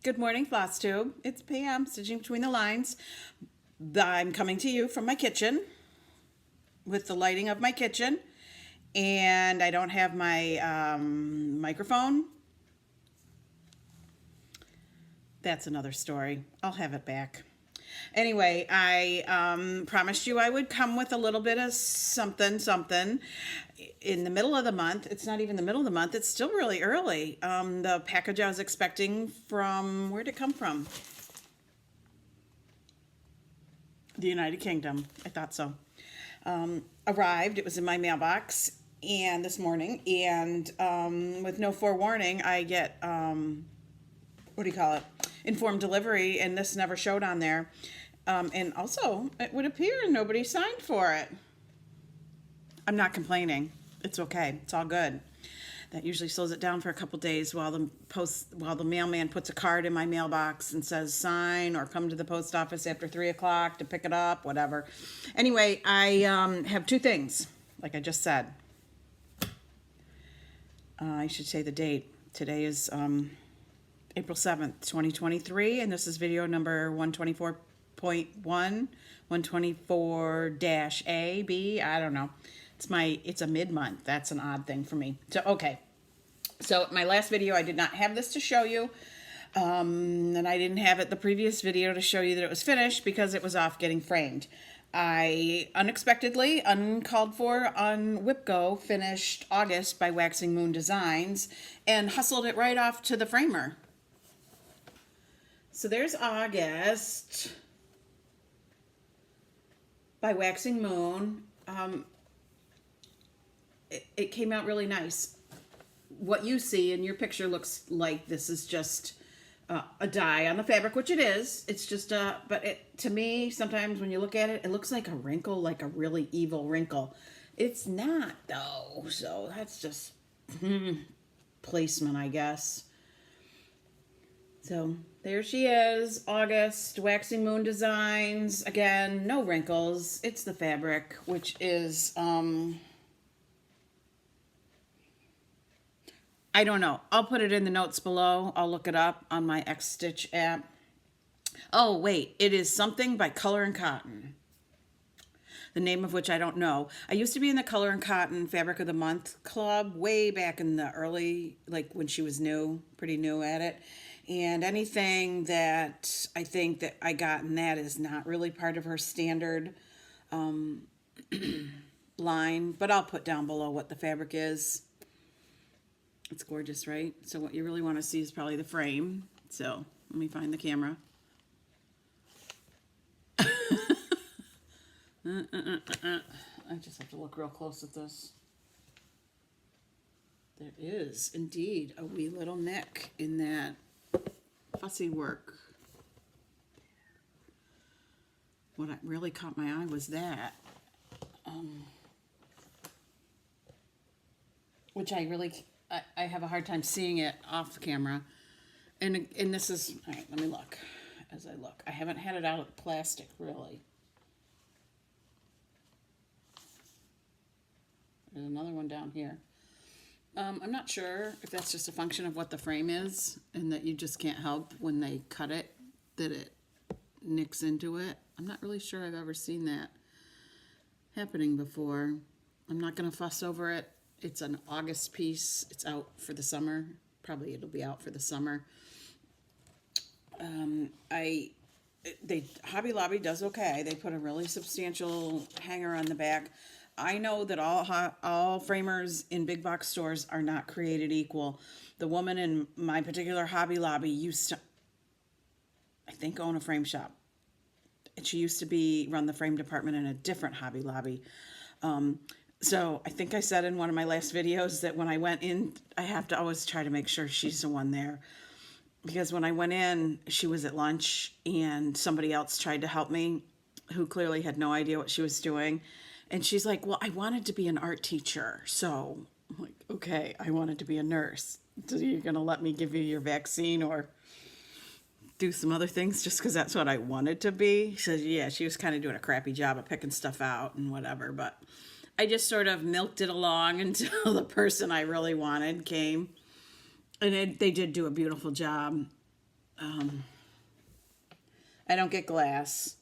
Good morning, Flosstube. It's Pam, stitching between the lines. I'm coming to you from my kitchen with the lighting of my kitchen, and I don't have my microphone. That's another story. I'll have it back. Anyway, I promised you I would come with a little bit of something in the middle of the month. It's not even the middle of the month. It's still really early. The package I was expecting from, where'd it come from? The United Kingdom. I thought so. Arrived. It was in my mailbox and this morning, and with no forewarning, I get what do you call it? Informed delivery, and this never showed on there. And also, it would appear nobody signed for it. I'm not complaining. It's okay. It's all good. That usually slows it down for a couple days while the mailman puts a card in my mailbox and says sign or come to the post office after 3 o'clock to pick it up, whatever. Anyway, I have two things, like I just said. I should say the date. Today is April 7th, 2023, and this is video number 124.1, 124-A, B, I don't know. It's a mid-month. That's an odd thing for me. So, okay. So, my last video, I did not have this to show you, and I didn't have it the previous video to show you that it was finished because it was off getting framed. I unexpectedly, uncalled for, on WhipGo, finished August by Waxing Moon Designs and hustled it right off to the framer. So there's August by Waxing Moon. It came out really nice. What you see in your picture looks like this is just a dye on the fabric, which it is. It's just but to me, sometimes when you look at it, it looks like a wrinkle, like a really evil wrinkle. It's not though, so that's just placement, I guess. So there she is, August, Waxing Moon Designs. Again, no wrinkles. It's the fabric, which is I don't know. I'll put it in the notes below. I'll look it up on my X-Stitch app. Oh, wait. It is something by Color and Cotton, the name of which I don't know. I used to be in the Color and Cotton Fabric of the Month club way back in the early, like when she was new, pretty new at it. And anything that I think that I got in that is not really part of her standard line. But I'll put down below what the fabric is. It's gorgeous, right? So what you really want to see is probably the frame. So let me find the camera. I just have to look real close at this. There is indeed a wee little neck in that fussy work. What really caught my eye was that. Which I have a hard time seeing it off the camera. And this is, all right, let me look as I look. I haven't had it out of the plastic, really. There's another one down here. I'm not sure if that's just a function of what the frame is and that you just can't help when they cut it, that it nicks into it. I'm not really sure I've ever seen that happening before. I'm not going to fuss over it. It's an August piece. It's out for the summer. Probably it'll be out for the summer. Hobby Lobby does okay. They put a really substantial hanger on the back. I know that all framers in big box stores are not created equal. The woman in my particular Hobby Lobby used to, I think, own a frame shop. And she used to run the frame department in a different Hobby Lobby. So I think I said in one of my last videos that when I went in, I have to always try to make sure she's the one there. Because when I went in, she was at lunch and somebody else tried to help me who clearly had no idea what she was doing. And she's like, well, I wanted to be an art teacher. So I'm like, okay, I wanted to be a nurse. So you're going to let me give you your vaccine or do some other things just because that's what I wanted to be? She said, yeah, she was kind of doing a crappy job of picking stuff out and whatever. But I just sort of milked it along until the person I really wanted came. And they did do a beautiful job. I don't get glass.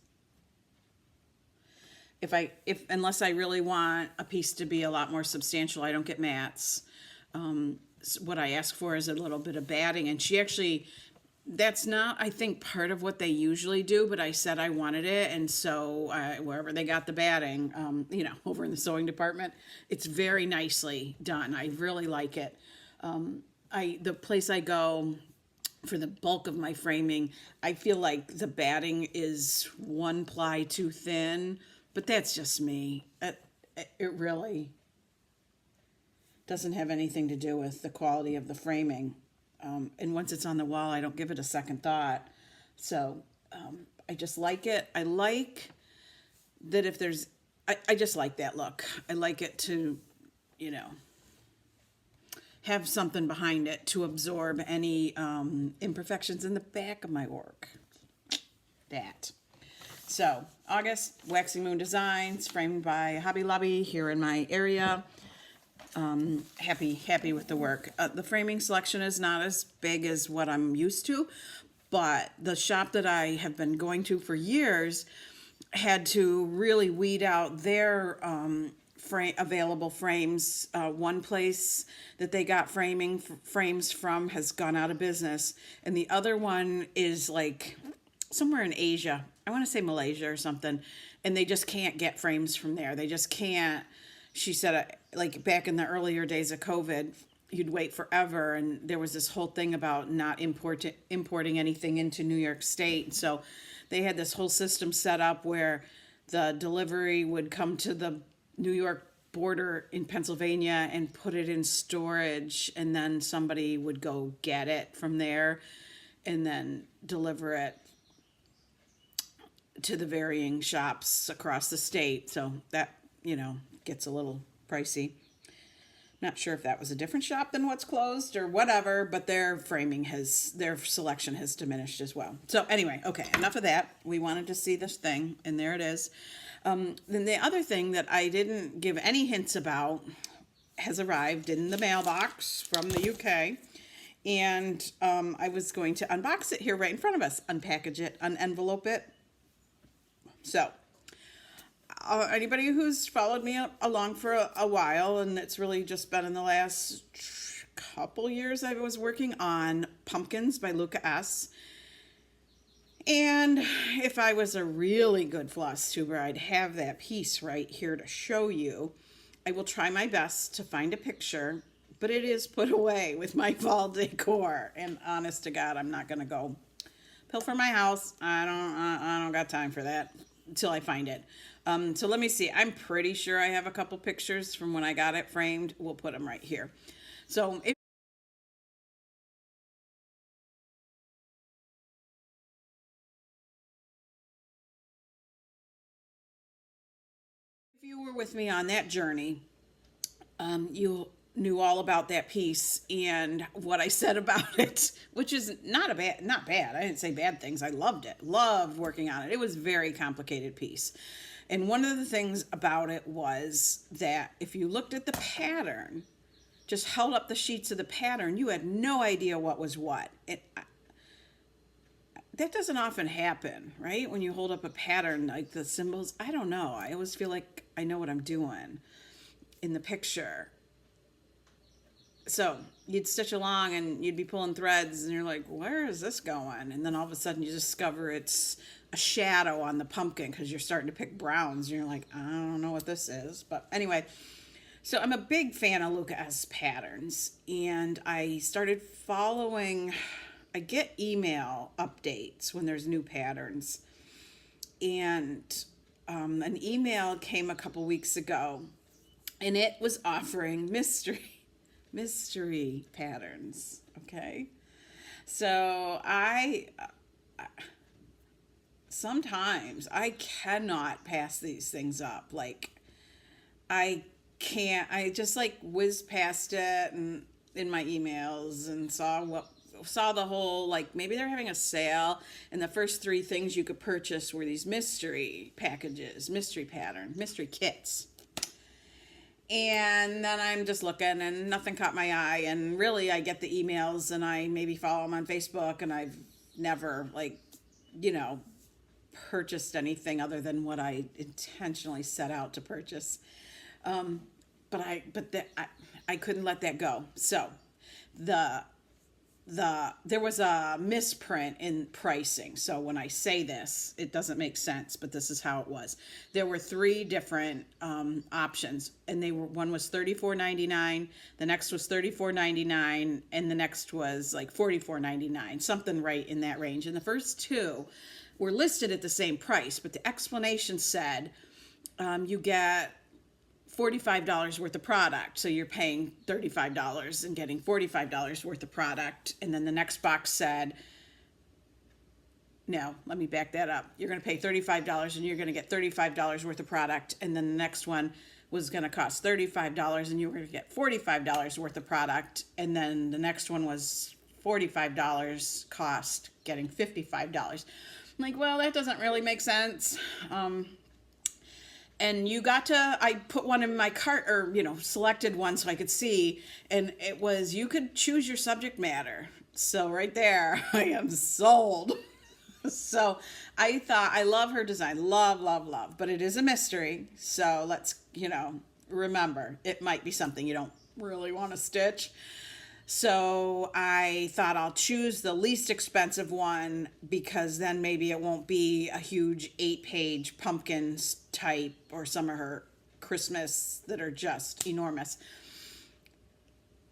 Unless I really want a piece to be a lot more substantial, I don't get mats. What I ask for is a little bit of batting, and she actually, that's not, I think, part of what they usually do, but I said I wanted it, and so wherever they got the batting, over in the sewing department, it's very nicely done. I really like it. The place I go for the bulk of my framing, I feel like the batting is one ply too thin, but that's just me. It really doesn't have anything to do with the quality of the framing. And once it's on the wall, I don't give it a second thought. So I just like it. I like that if there's, I just like that look. I like it to, have something behind it to absorb any imperfections in the back of my work. That. So, August, Waxing Moon Designs, framed by Hobby Lobby here in my area. Happy with the work. The framing selection is not as big as what I'm used to, but the shop that I have been going to for years had to really weed out their available frames. One place that they got frames from has gone out of business, and the other one is like somewhere in Asia. I want to say Malaysia or something, and they just can't get frames from there. They just can't. She said, like back in the earlier days of COVID, you'd wait forever, and there was this whole thing about not importing anything into New York State. So they had this whole system set up where the delivery would come to the New York border in Pennsylvania and put it in storage, and then somebody would go get it from there and then deliver it to the varying shops across the state. So that, gets a little pricey. Not sure if that was a different shop than what's closed or whatever, but their selection has diminished as well. So anyway, okay, enough of that. We wanted to see this thing, and there it is. Then the other thing that I didn't give any hints about has arrived in the mailbox from the UK. And I was going to unbox it here right in front of us, unpackage it, unenvelope it. So anybody who's followed me along for a while, and it's really just been in the last couple years, I was working on Pumpkins by Luca S. And if I was a really good Flosstuber, I'd have that piece right here to show you. I will try my best to find a picture, but it is put away with my fall decor. And honest to God, I'm not going to go pilfer my house. I don't got time for that until I find it. So let me see. I'm pretty sure I have a couple pictures from when I got it framed. We'll put them right here. So if you were with me on that journey, you knew all about that piece and what I said about it, which is not bad. I didn't say bad things. I loved it. Loved working on it. It was a very complicated piece. And one of the things about it was that if you looked at the pattern, just held up the sheets of the pattern, you had no idea what was what. That doesn't often happen, right? When you hold up a pattern, like the symbols, I don't know. I always feel like I know what I'm doing in the picture. So you'd stitch along and you'd be pulling threads and you're like, where is this going? And then all of a sudden you discover it's a shadow on the pumpkin because you're starting to pick browns. And you're like, I don't know what this is. But anyway, so I'm a big fan of Luca S. patterns. And I started following, I get email updates when there's new patterns. And an email came a couple weeks ago and it was offering mystery patterns. Okay. So sometimes I cannot pass these things up. Like I just like whizzed past it and in my emails and saw the whole, like maybe they're having a sale and the first 3 things you could purchase were these mystery packages, mystery pattern, mystery kits. And then I'm just looking and nothing caught my eye. And really I get the emails and I maybe follow them on Facebook and I've never, like, you know, purchased anything other than what I intentionally set out to purchase. I couldn't let that go. So there was a misprint in pricing. So when I say this, it doesn't make sense, but this is how it was. There were three different options, and one was $34.99, the next was $34.99, and the next was like $44.99, something right in that range. And the first two were listed at the same price, but the explanation said you get $45 worth of product. So you're paying $35 and getting $45 worth of product. And then the next box said, no, let me back that up. You're going to pay $35 and you're going to get $35 worth of product. And then the next one was going to cost $35 and you were going to get $45 worth of product. And then the next one was $45 cost, getting $55. I'm like, well, that doesn't really make sense. And I put one in my cart, or, selected one so I could see, and it was, you could choose your subject matter. So right there, I am sold. So I thought, I love her design, love, but it is a mystery. So let's, remember, it might be something you don't really want to stitch. So I thought I'll choose the least expensive one, because then maybe it won't be a huge 8-page pumpkins type or some of her Christmas that are just enormous.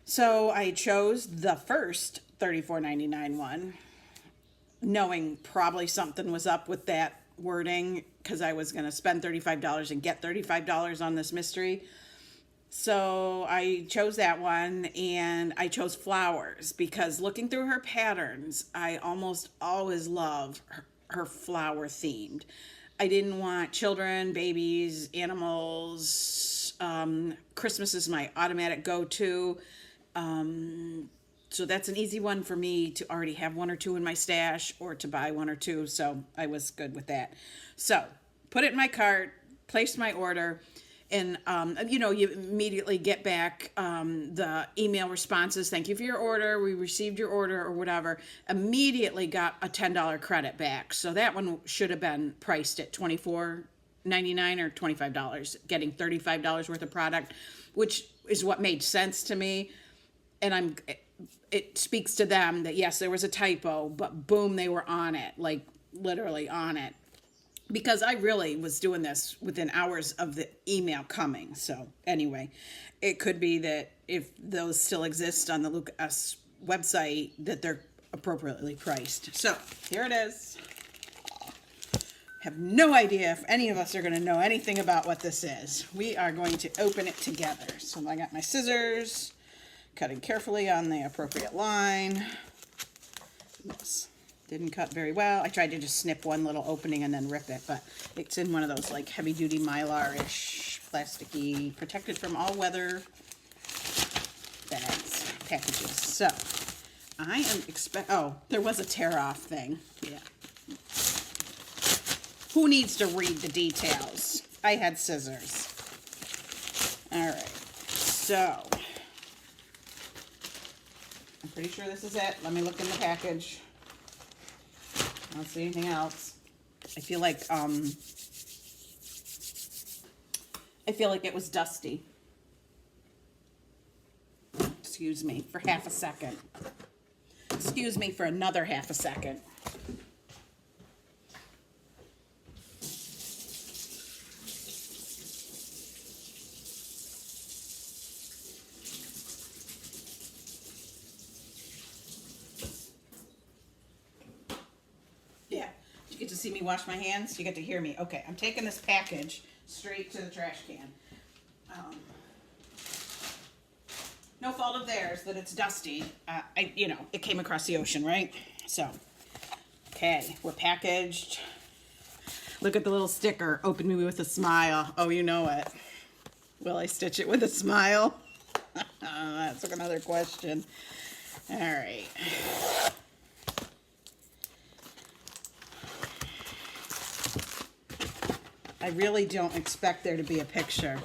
So I chose the first $34.99 one, knowing probably something was up with that wording, because I was going to spend $35 and get $35 on this mystery. So I chose that one, and I chose flowers because looking through her patterns, I almost always love her flower themed. I didn't want children, babies, animals. Christmas is my automatic go-to. So that's an easy one for me to already have one or two in my stash, or to buy one or two. So I was good with that. So put it in my cart, placed my order. And, you immediately get back the email responses. Thank you for your order. We received your order, or whatever. Immediately got a $10 credit back. So that one should have been priced at $24.99 or $25, getting $35 worth of product, which is what made sense to me. And it speaks to them that, yes, there was a typo, but boom, they were on it, like literally on it. Because I really was doing this within hours of the email coming. So anyway, it could be that if those still exist on the Lucas website, that they're appropriately priced. So here it is. Have no idea if any of us are going to know anything about what this is. We are going to open it together. So I got my scissors, cutting carefully on the appropriate line. Yes. Didn't cut very well. I tried to just snip one little opening and then rip it, but it's in one of those like heavy-duty Mylar-ish, plasticky, protected from all weather packages. So I am there was a tear-off thing. Yeah. Who needs to read the details? I had scissors. All right. So I'm pretty sure this is it. Let me look in the package. I don't see anything else. I feel like it was dusty. Excuse me for half a second. Excuse me for another half a second. You get to see me wash my hands. You get to hear me. Okay, I'm taking this package straight to the trash can. No fault of theirs that it's dusty. It came across the ocean, right? So, okay, we're packaged. Look at the little sticker. Open me with a smile. Oh, you know it. Will I stitch it with a smile? That's another question. All right. I really don't expect there to be a picture.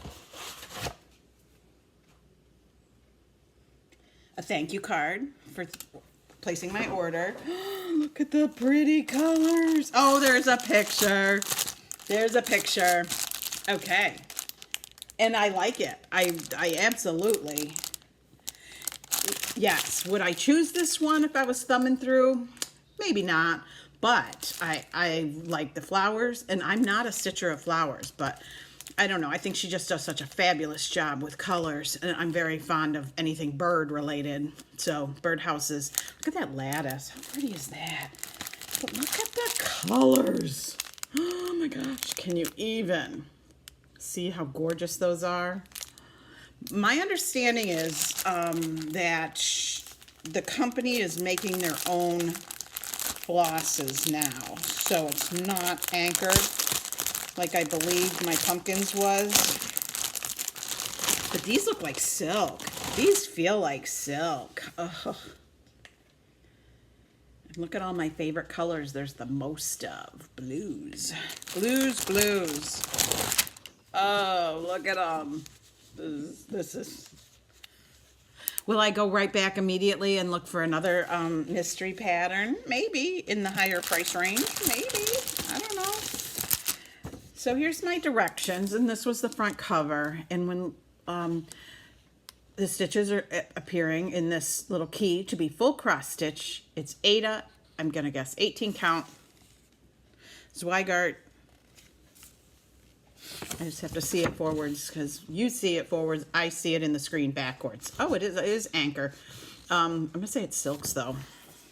A thank you card for placing my order. Look at the pretty colors. Oh, there's a picture. There's a picture. Okay. And I like it. I absolutely. Yes. Would I choose this one if I was thumbing through? Maybe not. But I like the flowers. And I'm not a stitcher of flowers. But I don't know. I think she just does such a fabulous job with colors. And I'm very fond of anything bird related. So birdhouses. Look at that lattice. How pretty is that? But look at the colors. Oh my gosh. Can you even see how gorgeous those are? My understanding is that the company is making their own flosses now. So it's not anchored like I believe my pumpkins was. But these look like silk. These feel like silk. Ugh. Look at all my favorite colors. There's the most of. Blues. Blues, blues. Oh, look at them. This is... Will I go right back immediately and look for another mystery pattern? Maybe. In the higher price range. Maybe. I don't know. So here's my directions. And this was the front cover. And when the stitches are appearing in this little key to be full cross stitch, it's Aida. I'm going to guess 18 count. Zweigart. I just have to see it forwards because you see it forwards. I see it in the screen backwards. Oh, it is anchor. I'm going to say it's silks though.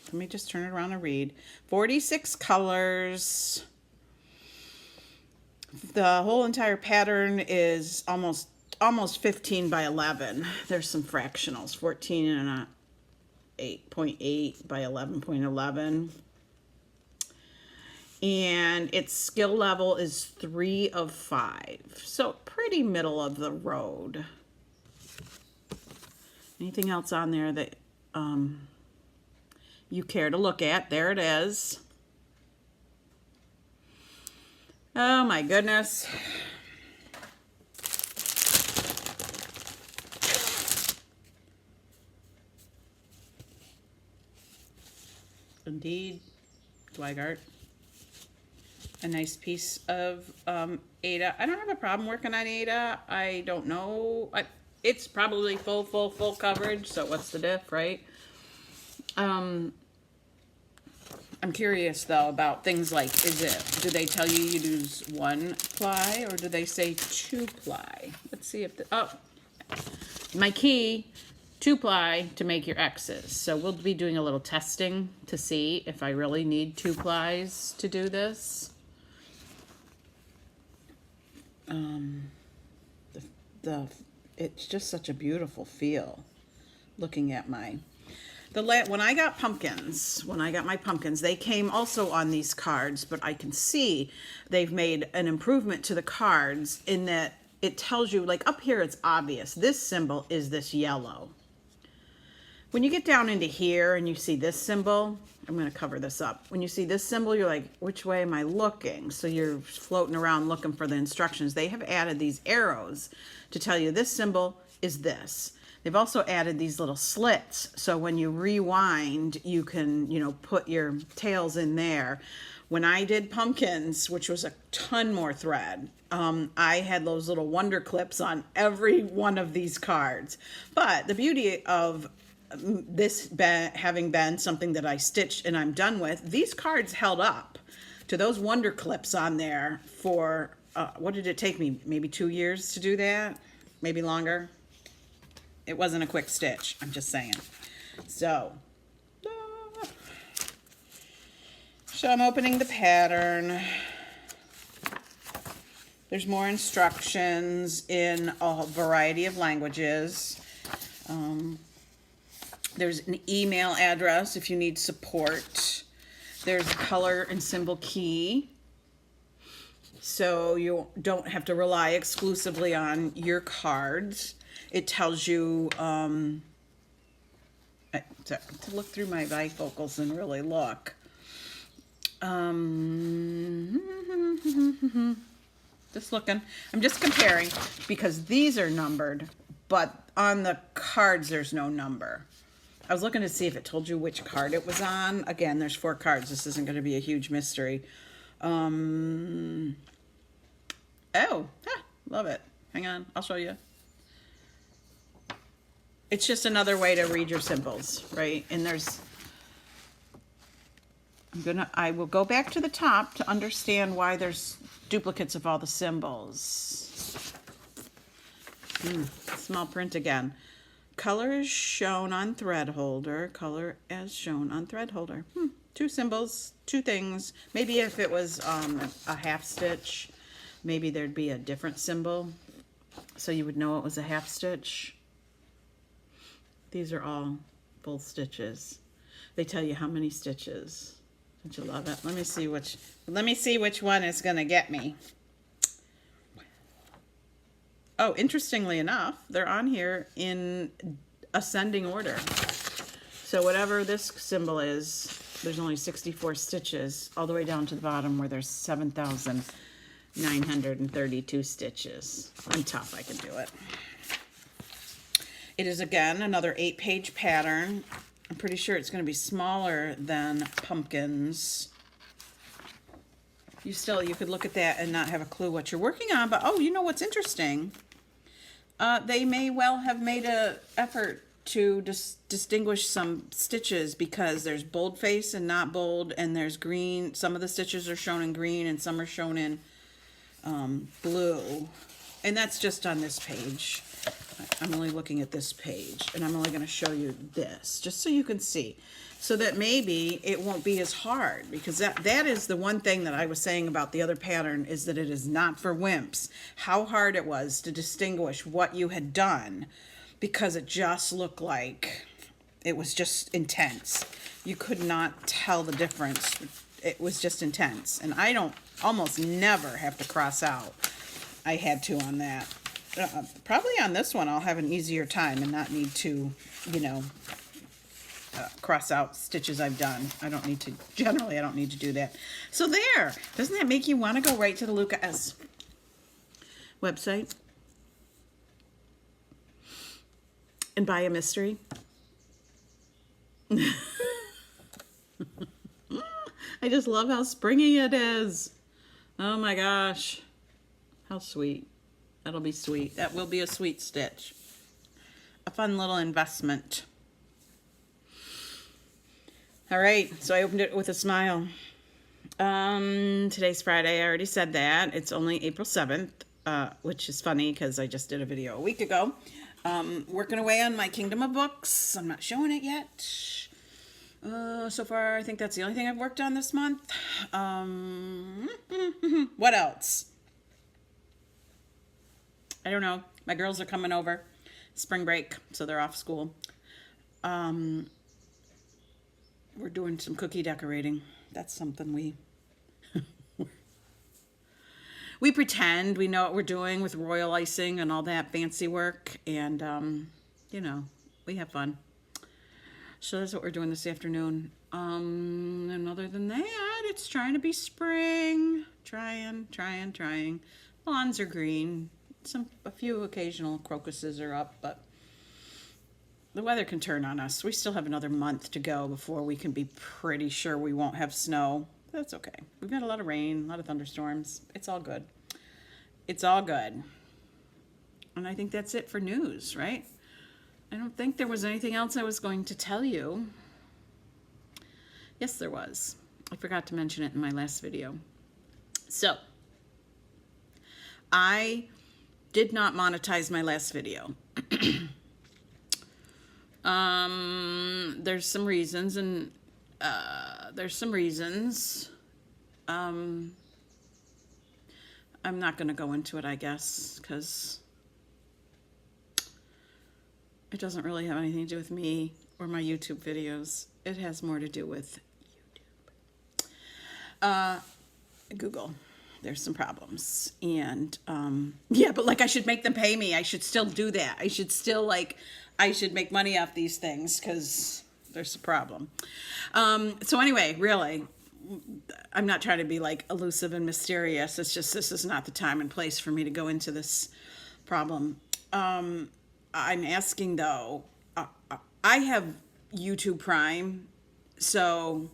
Let me just turn it around and read. 46 colors. The whole entire pattern is almost 15 by 11. There's some fractionals. 14 and a 8.8 by 11.11. And its skill level is 3 of 5. So pretty middle of the road. Anything else on there that you care to look at? There it is. Oh my goodness. Indeed, Zweigart. A nice piece of Aida. I don't have a problem working on Aida. I don't know. It's probably full coverage. So what's the diff, right? I'm curious though about things like, do they tell you use 1 ply or do they say 2 ply? Let's see if my key, 2 ply to make your X's. So we'll be doing a little testing to see if I really need 2 plies to do this. It's just such a beautiful feel looking at when I got my pumpkins, they came also on these cards, but I can see they've made an improvement to the cards in that it tells you, like up here, it's obvious. This symbol is this yellow. When you get down into here and you see this symbol, I'm going to cover this up. When you see this symbol, you're like, which way am I looking? So you're floating around looking for the instructions. They have added these arrows to tell you this symbol is this. They've also added these little slits. So when you rewind, you can, put your tails in there. When I did pumpkins, which was a ton more thread, I had those little wonder clips on every one of these cards. But the beauty of this having been something that I stitched and I'm done with, these cards held up to those wonder clips on there for, what did it take me? Maybe 2 years to do that? Maybe longer? It wasn't a quick stitch, I'm just saying. So I'm opening the pattern. There's more instructions in a variety of languages. There's an email address if you need support. There's a color and symbol key. So you don't have to rely exclusively on your cards. It tells you to look through my bifocals and really look. Just looking. I'm just comparing because these are numbered, but on the cards there's no number. I was looking to see if it told you which card it was on. Again, there's 4 cards. This isn't going to be a huge mystery. Oh, love it. Hang on, I'll show you. It's just another way to read your symbols, right? And there's, I will go back to the top to understand why there's duplicates of all the symbols. Small print again. Color is shown on thread holder. Color as shown on thread holder. 2 symbols, 2 things. Maybe if it was a half stitch, maybe there'd be a different symbol, so you would know it was a half stitch. These are all full stitches. They tell you how many stitches. Don't you love it? Let me see which one is gonna get me. Oh, interestingly enough, they're on here in ascending order. So whatever this symbol is, there's only 64 stitches all the way down to the bottom where there's 7,932 stitches. I'm tough, I can do it. It is, again, another 8-page pattern. I'm pretty sure it's going to be smaller than pumpkins. You could look at that and not have a clue what you're working on, but oh, you know what's interesting? They may well have made an effort to distinguish some stitches, because there's boldface and not bold, and there's green. Some of the stitches are shown in green and some are shown in blue. And that's just on this page. I'm only looking at this page, and I'm only going to show you this, just so you can see, so that maybe it won't be as hard, because that is the one thing that I was saying about the other pattern, is that it is not for wimps. How hard it was to distinguish what you had done, because it just looked like it was just intense. You could not tell the difference. It was just intense, and I don't almost never have to cross out. I had to on that. Probably on this one I'll have an easier time and not need to, cross out stitches I've done. Generally I don't need to do that. So there, doesn't that make you want to go right to the Luca S website and buy a mystery? I just love how springy it is. Oh my gosh, how sweet. That'll be sweet. That will be a sweet stitch. A fun little investment. All right, so I opened it with a smile. Today's Friday. I already said that. It's only April 7th, which is funny because I just did a video a week ago. Working away on my Kingdom of Books. I'm not showing it yet. So far, I think that's the only thing I've worked on this month. What else? I don't know. My girls are coming over. Spring break, so they're off school. We're doing some cookie decorating. That's something we pretend we know what we're doing with royal icing and all that fancy work, and we have fun. So that's what we're doing this afternoon. And other than that, it's trying to be spring. Trying. Lawns are green. A few occasional crocuses are up, but the weather can turn on us. We still have another month to go before we can be pretty sure we won't have snow. That's okay. We've got a lot of rain, a lot of thunderstorms. It's all good. It's all good. And I think that's it for news, right? I don't think there was anything else I was going to tell you. Yes, there was. I forgot to mention it in my last video. So, I did not monetize my last video. There's some reasons, and I'm not going to go into it, I guess, because it doesn't really have anything to do with me or my YouTube videos. It has more to do with YouTube. Google. There's some problems, and yeah, but like I should make them pay me. I should still do that. I should still I should make money off these things because there's a problem. So anyway, really, I'm not trying to be like elusive and mysterious. It's just this is not the time and place for me to go into this problem. I'm asking though. I have YouTube Prime. So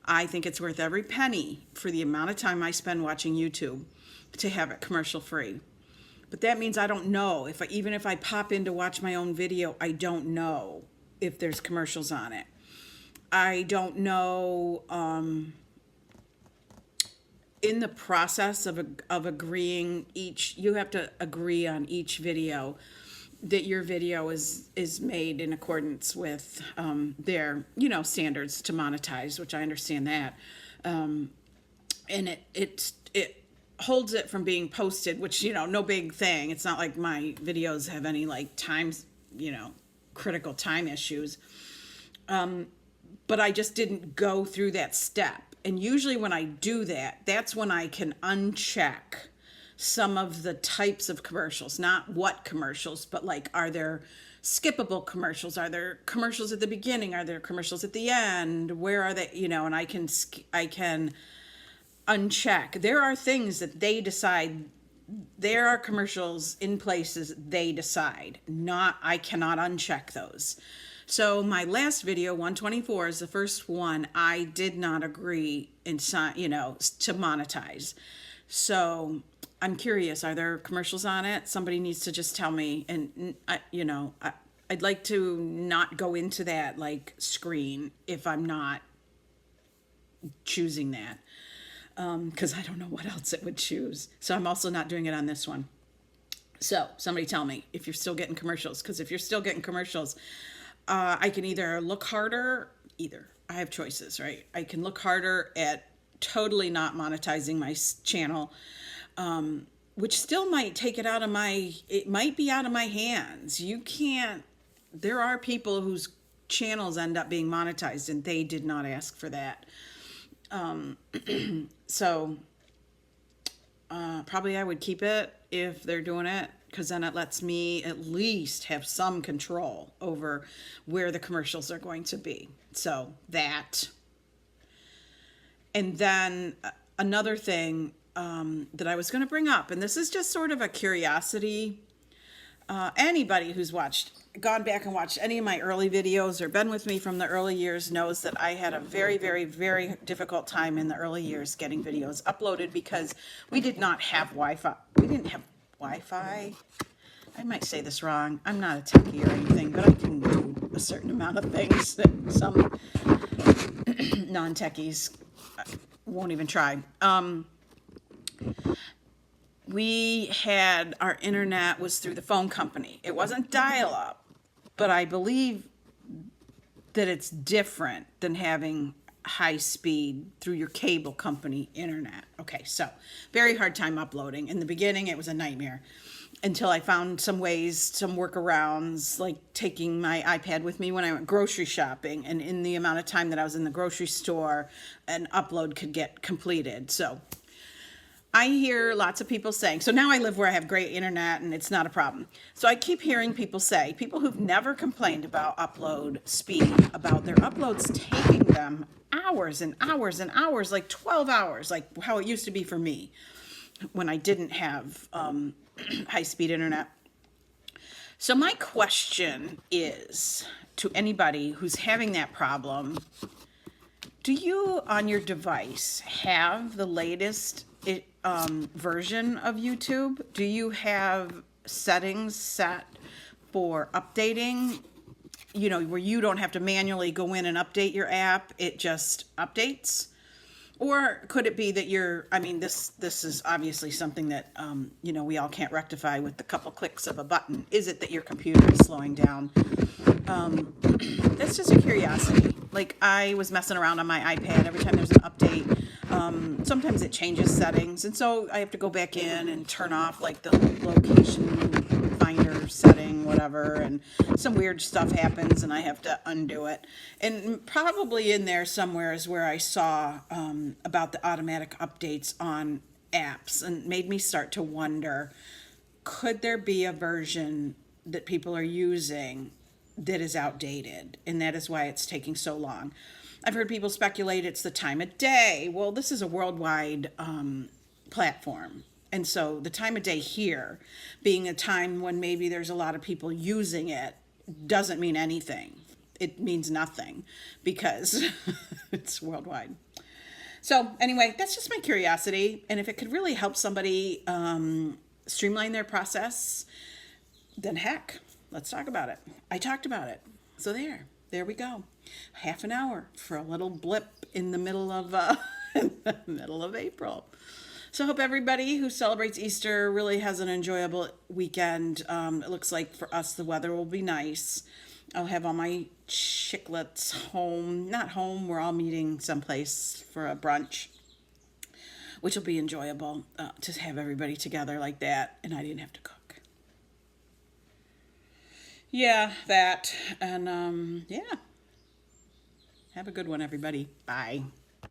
I think it's worth every penny for the amount of time I spend watching YouTube to have it commercial free. But that means I don't know if even if I pop in to watch my own video, I don't know if there's commercials on it. I don't know, in the process of agreeing you have to agree on each video that your video is made in accordance with their standards to monetize, which I understand that, and it holds it from being posted, which no big thing. It's not like my videos have any like times critical time issues, but I just didn't go through that step. And usually when I do that, that's when I can uncheck some of the types of commercials, not what commercials, but like, are there skippable commercials? Are there commercials at the beginning? Are there commercials at the end? Where are they? And I can uncheck. There are things that they decide. There are commercials in places they decide. I cannot uncheck those. So my last video, 124, is the first one I did not agree to monetize. So I'm curious, are there commercials on it? Somebody needs to just tell me. And I'd like to not go into that like screen if I'm not choosing that, because I don't know what else it would choose. So I'm also not doing it on this one. So somebody tell me if you're still getting commercials, because if you're still getting commercials, I can either look harder, I have choices, right? I can look harder at totally not monetizing my channel, which still might take it might be out of my hands. There are people whose channels end up being monetized and they did not ask for that. So probably I would keep it if they're doing it, because then it lets me at least have some control over where the commercials are going to be. So that. And then another thing that I was going to bring up, and this is just sort of a curiosity. Anybody who's gone back and watched any of my early videos or been with me from the early years knows that I had a very, very, very difficult time in the early years getting videos uploaded because we did not have Wi-Fi. We didn't have Wi-Fi. I might say this wrong. I'm not a techie or anything, but I can do a certain amount of things that some non-techies won't even try. Our internet was through the phone company. It wasn't dial-up, but I believe that it's different than having high speed through your cable company internet. Okay, so very hard time uploading. In the beginning, it was a nightmare until I found some workarounds, like taking my iPad with me when I went grocery shopping, and in the amount of time that I was in the grocery store, an upload could get completed. So I hear lots of people saying, so now I live where I have great internet and it's not a problem. So I keep hearing people who've never complained about upload speed, about their uploads taking them hours and hours and hours, like 12 hours, like how it used to be for me when I didn't have high-speed internet. So my question is to anybody who's having that problem, do you on your device have the latest version of YouTube? Do you have settings set for updating, where you don't have to manually go in and update your app, it just updates? Or could it be that this is obviously something that, we all can't rectify with the couple clicks of a button. Is it that your computer is slowing down? That's just a curiosity. Like, I was messing around on my iPad every time there's an update. Sometimes it changes settings, and so I have to go back in and turn off like the location finder setting, whatever, and some weird stuff happens and I have to undo it. And probably in there somewhere is where I saw about the automatic updates on apps, and made me start to wonder, could there be a version that people are using that is outdated, and that is why it's taking so long? I've heard people speculate it's the time of day. Well, this is a worldwide platform. And so the time of day here being a time when maybe there's a lot of people using it doesn't mean anything. it means nothing because it's worldwide. So anyway, that's just my curiosity. And if it could really help somebody streamline their process, then heck, let's talk about it. I talked about it. So there we go. Half an hour for a little blip in the middle of April. So I hope everybody who celebrates Easter really has an enjoyable weekend. It looks like for us the weather will be nice. I'll have all my chicklets home. Not home, we're all meeting someplace for a brunch, which will be enjoyable to have everybody together like that, and I didn't have to cook. Yeah, that. And yeah. Have a good one, everybody. Bye.